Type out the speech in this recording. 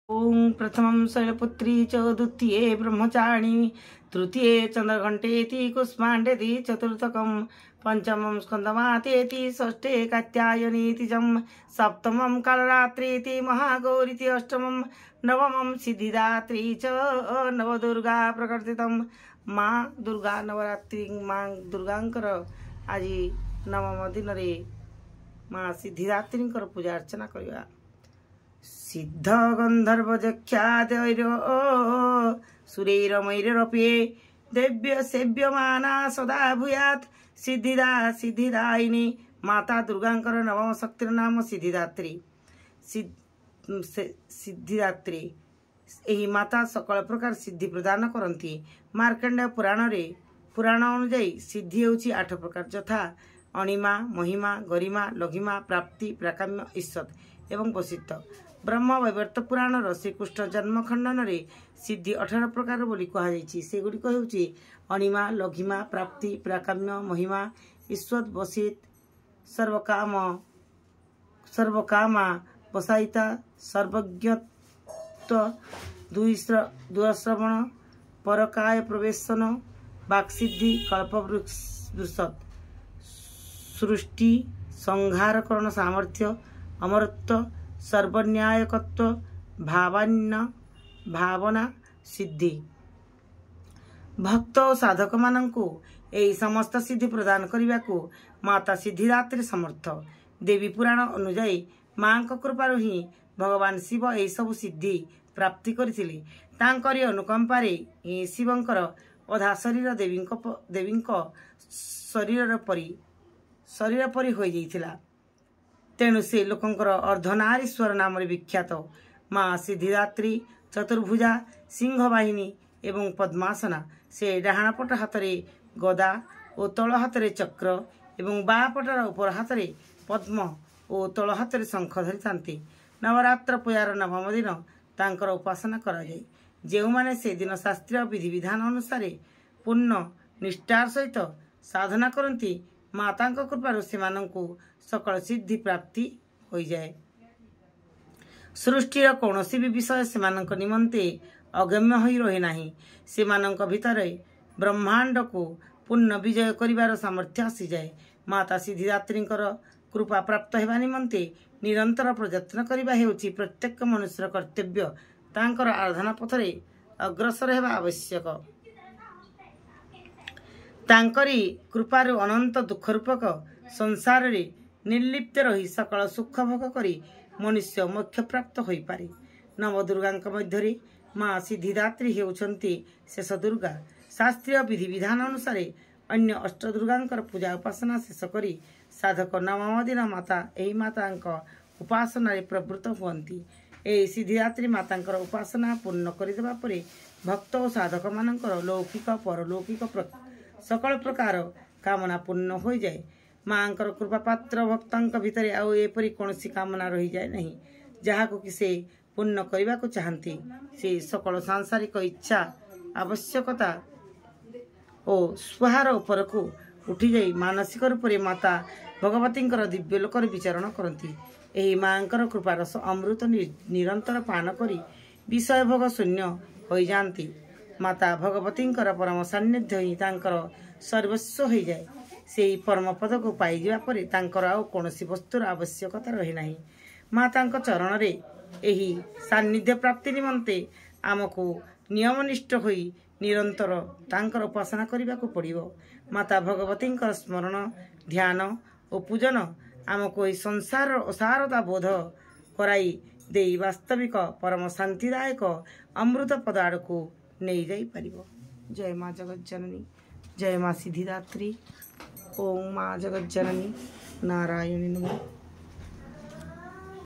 ओं प्रथमं शैलपुत्री च द्वितीये ब्रह्मचारिणी तृतीये चंद्रघंटेति कुष्मांडेति चतुर्थकं पंचमं स्कंदमातेति षष्ठे कात्यायनीति च सप्तमं कालरात्रीति महागौरीति अष्टमं नवमं सिद्धिदात्री च नवदुर्गा प्रकृतितं माँ दुर्गा नवरात्रि माँ दुर्गांकर आज नवम दिन माँ सिद्धिदात्रींकर पूजा अर्चना करवा। सिद्ध गंधर्व जख्यादैर्यो सुरैरमैरपि देव्य सेव्यमाना सदा भूयात् सिद्धिदा सिद्धिदायिनी माता दुर्गांकर नवम शक्तिर नाम सिद्धिदात्री। सिद्धिदात्री एही माता सकल प्रकार सिद्धि प्रदान करती। मार्कंडेय पुराण अनुजाई सिद्धि होची 8 प्रकार यथा अणिमा महिमा गरिमा लघिमा प्राप्ति प्राकाम्य ईश्वत एवं वसिष्ठ। ब्रह्म वैवर्त पुराण श्रीकृष्ण जन्म खंडन सिद्धि 18 प्रकार बोली कहुई। सेगुड़िक होउची अणिमा लघिमा प्राप्ति प्राकाम्य महिमा ईश्वत वसित सर्वकामा वसायिता सर्वज्ञत्व दूरश्रवण परकाय प्रवेशन वाक्सिद्धि कल्पवृक्षत सृष्टि संहारकरण सामर्थ्य अमरत्व सर्वन्यायकत्व भावना सिद्धि। भक्त और साधक मानंकु एही समस्त सिद्धि प्रदान करने को माता सिद्धिदात्री समर्थ। देवी पुराण अनुजाई माँ कृपारु ही भगवान शिव एही सब सिद्धि प्राप्ति करथिले। तांकरी अनुकंपारे शिवंकर अधा शरीर देवी शरीर परी हो जाइथिला। तेणु से लोकंकर अर्धनारीश्वर नाम विख्यात माँ सिद्धिदात्री चतुर्भुजा सिंह बाहिनी एवं पद्मासना। से डाहाण पट हाथ में गदा और तल हाथ में चक्र एवं बा पटर उपर हाथ में पद्म और तल हाथ में शंख धरी थांती। नवरात्र पूजार नवम दिन तांकर उपासना कराए। जो माने से दिन शास्त्रीय विधि विधान अनुसार पूर्ण निष्ठार सहित साधना करती माता कृपार से सकल सिद्धि प्राप्ति हो जाए। सृष्टिर कौन भी विषय से निमंते अगम्य हो रहे नाही। से भितर ब्रह्मांड को पूर्ण विजय करिवार सामर्थ्य आसी जाए। माता सिद्धिदात्री कृपा प्राप्त होगा निमंते निरंतर प्रयत्न करबा हेउची प्रत्येक मनुष्यर कर्तव्य। तांकर आराधना पथरे अग्रसर हेबा आवश्यक। तांकरी कृपारु अनंत दुख रूपक संसार रे निर्लिप्त रही सकल सुख भोग करी मनुष्य मोक्ष प्राप्त हो पारे। नवदुर्गांक मध्य माँ सिद्धिदात्री हेउछंती शेष दुर्गा। शास्त्रीय विधि विधान अनुसार अन्य अष्टदुर्गांकर पूजा उपासना शेष करी साधक नवम दिन माता उपासना प्रवृत्त हुअन्ति। एही सिद्धिदात्री मातांकर उपासना पूर्ण करदेबा परे भक्त और साधक मानकर लौकिक परलौकिक सकल प्रकार कामना पूर्ण हो जाए। माँ कृपा पात्र भक्तों भितर आउ एपरी कौन कामना रही जाए नहीं जहाँ कि से पूर्ण करने को चाहती। से सकल सांसारिक इच्छा आवश्यकता और स्वाहार उपर को उठी जाई मानसिक रूप से माता भगवती दिव्य लोकर विचरण करती। एही माँ कृपारस अमृत निरंतर पान करी विषय भोग शून्य हो जाती। माता भगवती परम सान्निध्य ही सर्वस्व हो जाए। से परम पद को पाई जावा परे तांकर आउ कौनसी वस्तुर आवश्यकता रही नाही। माता चरण रे एही सान्निध्य प्राप्ति निमंते आमको नियमनिष्ठ होई निरंतर तांकर उपासना करने को पड़िबो। माता भगवती स्मरण ध्यान और पूजन आमको यह संसार असारता बोध कराई दे वास्तविक परम शांतिदायक अमृत पद आड़ को नहीं जाई परिबो। जय माँ जगत जननी जय माँ सिद्धिदात्री। ओम माँ जगत जननी नारायणी नमः।